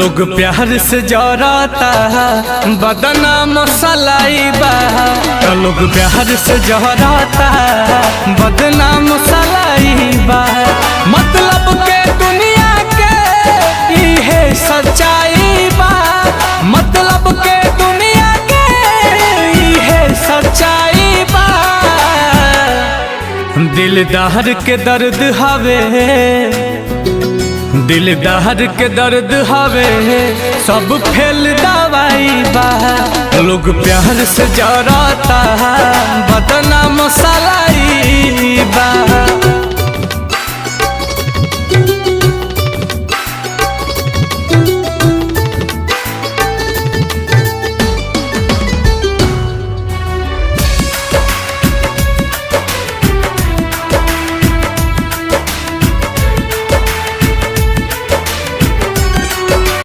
लोग प्यार से जराता है बदनाम सलाई बा। लोग प्यार से जराता है बदनाम सलाई बा। मतलब के दुनिया के इहे सच्चाई बा। मतलब के दुनिया के इहे सच्चाई बा। दिलदार के दर्द हवे, दिलदार के दर्द हवे सब फेल दवाई बा। लोग प्यार से जराता है बदनाम सलाई बा।